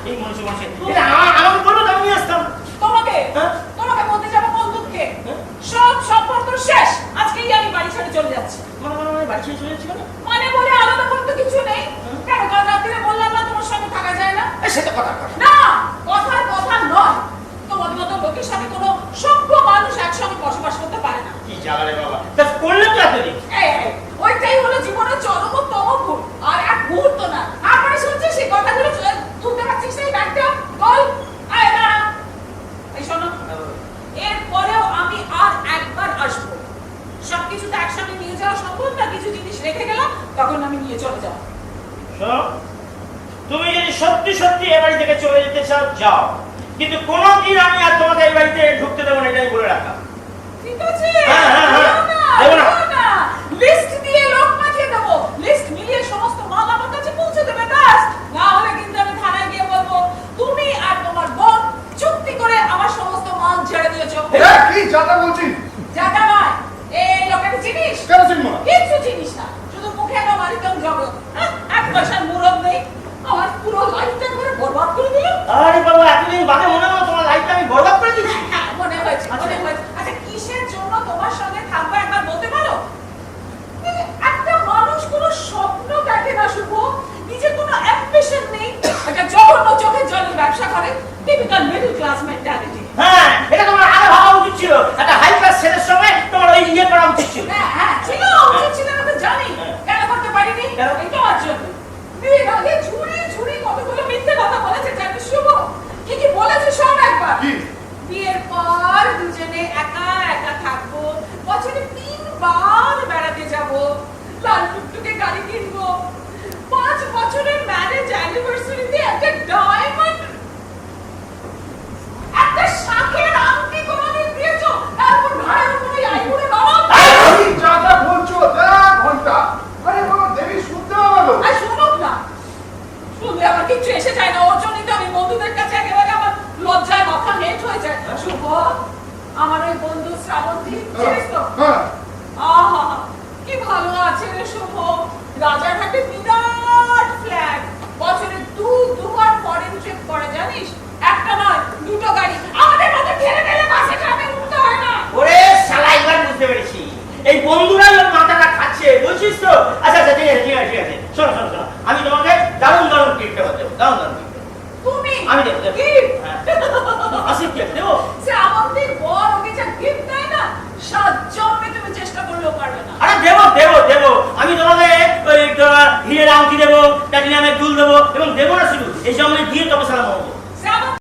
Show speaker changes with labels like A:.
A: এই মানুষের এটা আমাকে বলবো তো আমি নিয়ে আসতাম।
B: তোমাকে তোমাকে বলতে যাবো কোন দুঃখে? সব সম্পর্ক শেষ, আজকেই আমি বাড়ি ছেড়ে চলে যাচ্ছি।
A: মানে বাড়ি ছেড়ে চলে যাচ্ছি
B: মানে বলে আলাদা করে তো কিছু নেই। কেন কাল রাত্রে বললাম না তোমার সঙ্গে থাকা যায় না?
A: সেটা কথার কথা
B: না, কথার কথা নয়। তোমাদের মতো লোকের সাথে কোনো সভ্য মানুষ একসঙ্গে বসবাস করতে পারে না।
A: কি জ্বালা রে বাবা, তা করলে তো এতদিন।
B: ওইটাই হলো জীবনের চরমতম ভুল, আর এক মুহূর্ত না। তারপরে শুনছি সেই কথাগুলো তুলতে পারছিস না, এই ব্যাগটা বল। আয় না, এই শোনো, এরপরেও আমি আর একবার আসবো। সবকিছু তো একসঙ্গে নিয়ে যাওয়া সম্ভব না, কিছু জিনিস রেখে গেলাম, তখন আমি নিয়ে চলে যাবো।
A: শোনো, তুমি যদি সত্যি সত্যি এ বাড়ি থেকে চলে যেতে চাও যাও, কিন্তু কোনোদিন আমি আর তোমাকে এই বাড়িতে ঢুকতে দেবো না, এটাই বলে রাখা।
B: ঠিক আছে? দেবো না, লিস্ট দিয়ে লোক পাঠিয়ে দেবো, লিস্ট মিলিয়ে সমস্ত মাল আমার কাছে পৌঁছে দেবে, ব্যাস। না হলে কিন্তু আমি থানায় গিয়ে বলবো তুমি আর তোমার বোন চুক্তি করে আমার সমস্ত মাল ছেড়ে দিয়েছো।
C: কি জাতা বলছিস?
B: জায়গা নয়, এই লোকের জিনিস
C: কেন চিনবো না?
B: কিছু জিনিস না, শুধু মুখে একটা মারিতম জগৎ। এক পয়সার মুরব নেই, আমার পুরো লাইফটা করে বরবাদ করে দিল।
A: আরে বাবা, এতদিন বাদে মনে হলো তোমার লাইফটা আমি বরবাদ করে দিচ্ছি।
B: মনে হয়েছে, মনে হয়েছে। আচ্ছা, কিসের জন্য তোমার সঙ্গে থাকবো একবার বলতে পারো? একটা মানুষ কোনো স্বপ্ন দেখে না, শুভ নিজের কোনো অ্যাম্বিশন নেই, একটা জঘন্য চোখের জলের ব্যবসা করে, টিপিক্যাল মিডল ক্লাস মেন্টালিটি।
A: হ্যাঁ, এটা তোমার আরো ভাবা উচিত ছিল। একটা হাই ক্লাস ছেলের সঙ্গে তোমার ওই ইয়ে করা উচিত ছিল।
B: হ্যাঁ ছিল, উচিত ছিল, আমি তো জানি। কেন করতে পারিনি? এই তোমার জন্য। বিয়ের আগে ঝুড়ি ঝুড়ি কতগুলো মিথ্যে কথা বলেছে জানিস শুভ? কি কি বলেছে শোন একবার। বিয়ের পর দুজনে একা একা থাকবো, বছরে 3 বার বেড়াতে যাবো, লাল টুকটুকে গাড়ি কিনবো, 5 বছরের ম্যারেজ অ্যানিভার্সারিতে একটা ডায়মন্ড, একটা শাঁখের আংটি কোনোদিন দিয়েছো? তারপর ভাড়ার উপরে আইবুড়ে বাবা।
C: কি জাতা বলছো? ঘন্টা আরে বাবা, দেবী শুনতে পাবো।
B: আর শুনুক না, শুনলে আমার কিছু এসে যায় না। ওর জন্যই তো আমি বন্ধুদের কাছে একেবারে আমার লজ্জায় মাথা হেট হয়ে যায়। শুভ, আমার ওই বন্ধু শ্রাবন্তী, চিনিস তো? আহা, কি ভালো আছে রে শুভ। রাজারহাটে বিরাট ফ্ল্যাট, বছরে দুবার ফরেন ট্রিপ করে জানিস। একটা নয়, 2টো গাড়ি। আমাদের মতো ঠেলে ঠেলে বাসে ট্রামে উঠতে হয় না।
A: ওরে শালা, এবার বুঝতে পেরেছি এই বন্ধুরাই ওর মাথাটা খাচ্ছে, বুঝছিস তো? আচ্ছা আচ্ছা, ঠিক আছে ঠিক আছে ঠিক আছে। শোনো শোনো শোনো, আমি তোমাকে দারুণ দারুণ গিফট দেবো, দারুণ দারুণ গিফট দেবো।
B: তুমি
A: আমি দেবো দেবো।
B: গিফট?
A: আসি গিফট দেবো।
B: শ্রাবন্তীর বর ওকে যা গিফট দেয় না, 7 জন্মে তুমি চেষ্টা করলেও পারবে না।
A: আরে দেবো দেবো দেবো, আমি তোমাকে ওই হীরের আংটি দেবো, প্লাটিনামের দুল দেবো, এবং দেবো না শুধু এই জন্য দিয়ে তবে সালাম হবো।